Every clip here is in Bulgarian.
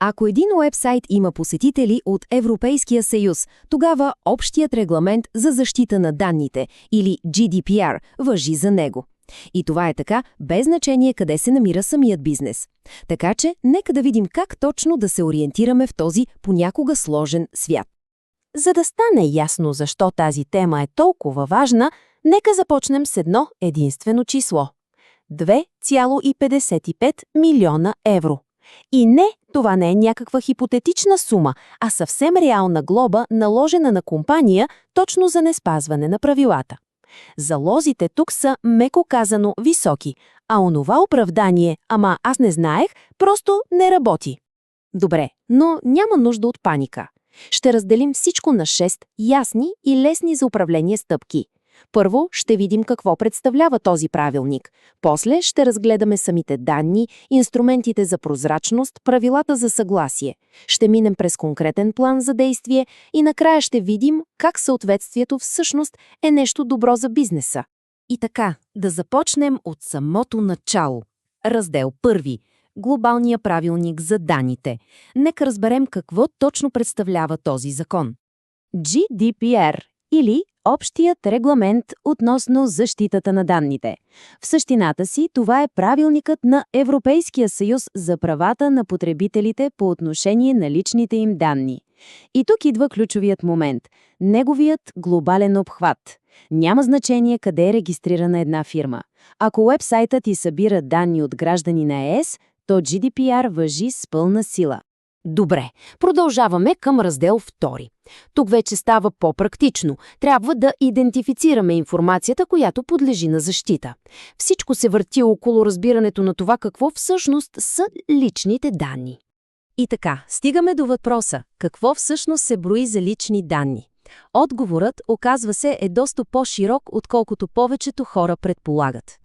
Ако един уебсайт има посетители от Европейския съюз, тогава общият регламент за защита на данните или GDPR важи за него. И това е така, без значение къде се намира самият бизнес. Така че, нека да видим как точно да се ориентираме в този понякога сложен свят. За да стане ясно защо тази тема е толкова важна, нека започнем с едно единствено число – 2,55 милиона евро. И не, това не е някаква хипотетична сума, а съвсем реална глоба, наложена на компания точно за неспазване на правилата. Залозите тук са, меко казано, високи, а онова оправдание «ама аз не знаех» просто не работи. Добре, но няма нужда от паника. Ще разделим всичко на 6 ясни и лесни за управление стъпки. Първо ще видим какво представлява този правилник. После ще разгледаме самите данни, инструментите за прозрачност, правилата за съгласие. Ще минем през конкретен план за действие и накрая ще видим как съответствието всъщност е нещо добро за бизнеса. И така, да започнем от самото начало. Раздел 1. Глобалния правилник за данните. Нека разберем какво точно представлява този закон. GDPR или Общият регламент относно защитата на данните. В същината си това е правилникът на Европейския съюз за правата на потребителите по отношение на личните им данни. И тук идва ключовият момент – неговият глобален обхват. Няма значение къде е регистрирана една фирма. Ако уебсайтът ти събира данни от граждани на ЕС, то GDPR важи с пълна сила. Добре, продължаваме към раздел 2. Тук вече става по-практично. Трябва да идентифицираме информацията, която подлежи на защита. Всичко се върти около разбирането на това какво всъщност са личните данни. И така, стигаме до въпроса – какво всъщност се брои за лични данни? Отговорът, оказва се, е доста по-широк, отколкото повечето хора предполагат.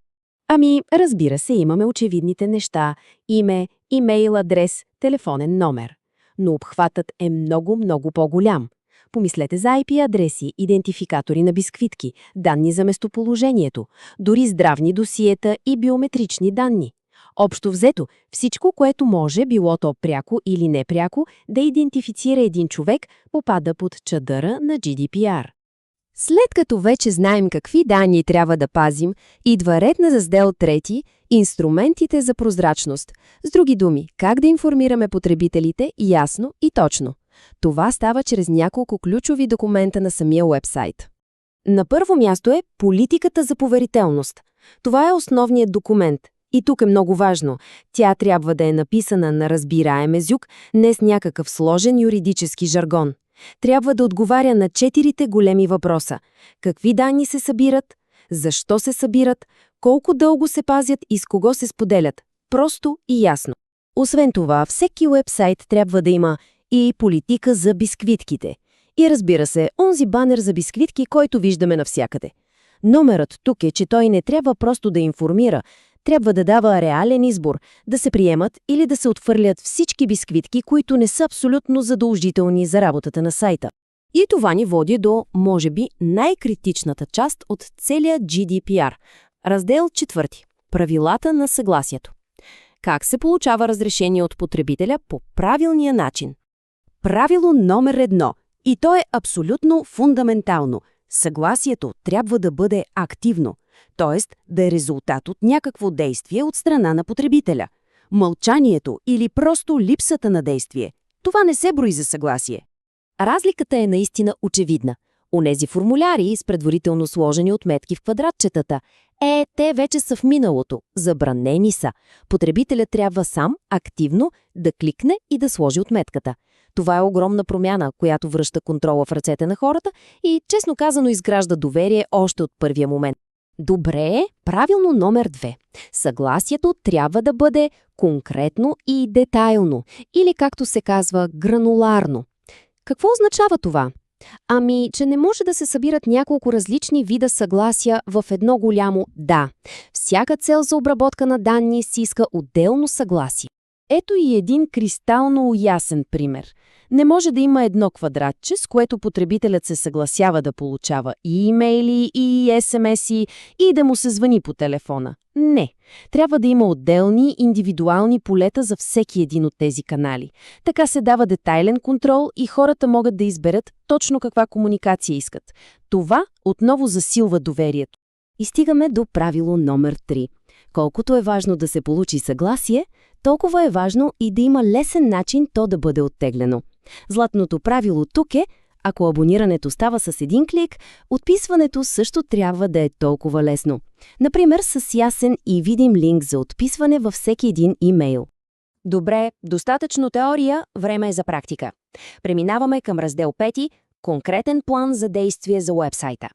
Разбира се, имаме очевидните неща – име, имейл адрес, телефонен номер. Но обхватът е много по-голям. Помислете за IP адреси, идентификатори на бисквитки, данни за местоположението, дори здравни досиета и биометрични данни. Общо взето, всичко, което може, било то пряко или непряко, да идентифицира един човек, попада под чадъра на GDPR. След като вече знаем какви данни трябва да пазим, идва ред на раздел 3 – инструментите за прозрачност. С други думи, как да информираме потребителите ясно и точно. Това става чрез няколко ключови документа на самия уебсайт. На първо място е политиката за поверителност. Това е основният документ. И тук е много важно. Тя трябва да е написана на разбираем език, не с някакъв сложен юридически жаргон. Трябва да отговаря на 4 големи въпроса. Какви данни се събират? Защо се събират? Колко дълго се пазят и с кого се споделят? Просто и ясно. Освен това, всеки уебсайт трябва да има и политика за бисквитките. И разбира се, онзи банер за бисквитки, който виждаме навсякъде. Номерът тук е, че той не трябва просто да информира, трябва да дава реален избор, да се приемат или да се отхвърлят всички бисквитки, които не са абсолютно задължителни за работата на сайта. И това ни води до, може би, най-критичната част от целия GDPR. Раздел 4. Правилата на съгласието. Как се получава разрешение от потребителя по правилния начин? Правило номер 1. И то е абсолютно фундаментално. Съгласието трябва да бъде активно, т.е. да е резултат от някакво действие от страна на потребителя. Мълчанието или просто липсата на действие – това не се брои за съгласие. Разликата е наистина очевидна. Онези формуляри с предварително сложени отметки в квадратчетата, те вече са в миналото, забранени са. Потребителят трябва сам, активно, да кликне и да сложи отметката. Това е огромна промяна, която връща контрола в ръцете на хората и, честно казано, изгражда доверие още от първия момент. Добре, правилно номер 2. Съгласието трябва да бъде конкретно и детайлно, или както се казва, грануларно. Какво означава това? Че не може да се събират няколко различни вида съгласия в едно голямо «да». Всяка цел за обработка на данни си иска отделно съгласие. Ето и един кристално ясен пример. Не може да има едно квадратче, с което потребителят се съгласява да получава и имейли, и СМС-и, и да му се звъни по телефона. Не. Трябва да има отделни, индивидуални полета за всеки един от тези канали. Така се дава детайлен контрол и хората могат да изберат точно каква комуникация искат. Това отново засилва доверието. И стигаме до правило номер 3. Колкото е важно да се получи съгласие, толкова е важно и да има лесен начин то да бъде оттеглено. Златното правило тук е, ако абонирането става с един клик, отписването също трябва да е толкова лесно. Например, с ясен и видим линк за отписване във всеки един имейл. Добре, достатъчно теория, време е за практика. Преминаваме към раздел 5 – конкретен план за действие за уебсайта.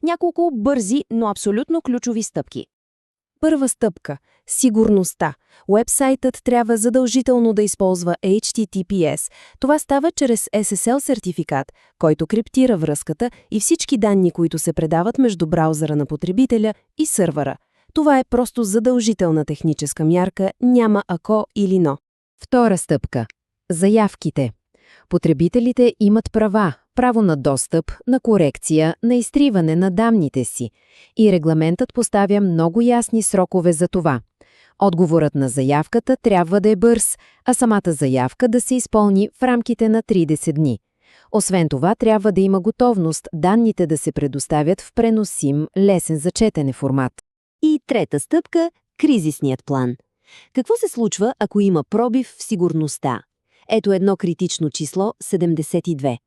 Няколко бързи, но абсолютно ключови стъпки. Първа стъпка – сигурността. Уебсайтът трябва задължително да използва HTTPS. Това става чрез SSL сертификат, който криптира връзката и всички данни, които се предават между браузъра на потребителя и сървъра. Това е просто задължителна техническа мярка, няма ако или но. Втора стъпка – заявките. Потребителите имат права, право на достъп, на корекция, на изтриване на данните си. И регламентът поставя много ясни срокове за това. Отговорът на заявката трябва да е бърз, а самата заявка да се изпълни в рамките на 30 дни. Освен това, трябва да има готовност данните да се предоставят в преносим, лесен за четене формат. И трета стъпка – кризисният план. Какво се случва, ако има пробив в сигурността? Ето едно критично число – 72.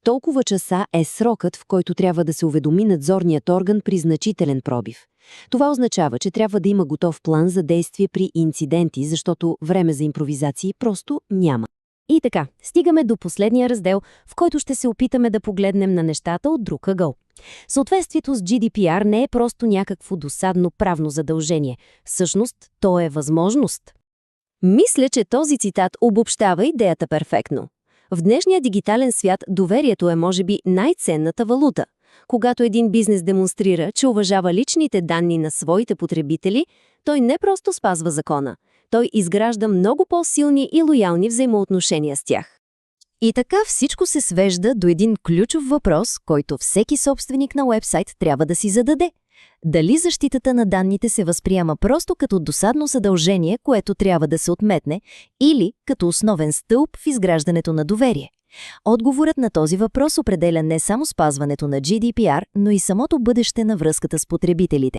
Толкова часа е срокът, в който трябва да се уведоми надзорният орган при значителен пробив. Това означава, че трябва да има готов план за действие при инциденти, защото време за импровизации просто няма. И така, стигаме до последния раздел, в който ще се опитаме да погледнем на нещата от друг ъгъл. Съответствието с GDPR не е просто някакво досадно правно задължение. Всъщност, то е възможност. Мисля, че този цитат обобщава идеята перфектно. В днешния дигитален свят доверието е, може би, най-ценната валута. Когато един бизнес демонстрира, че уважава личните данни на своите потребители, той не просто спазва закона. Той изгражда много по-силни и лоялни взаимоотношения с тях. И така всичко се свежда до един ключов въпрос, който всеки собственик на уебсайт трябва да си зададе. Дали защитата на данните се възприема просто като досадно задължение, което трябва да се отметне, или като основен стълб в изграждането на доверие? Отговорът на този въпрос определя не само спазването на GDPR, но и самото бъдеще на връзката с потребителите.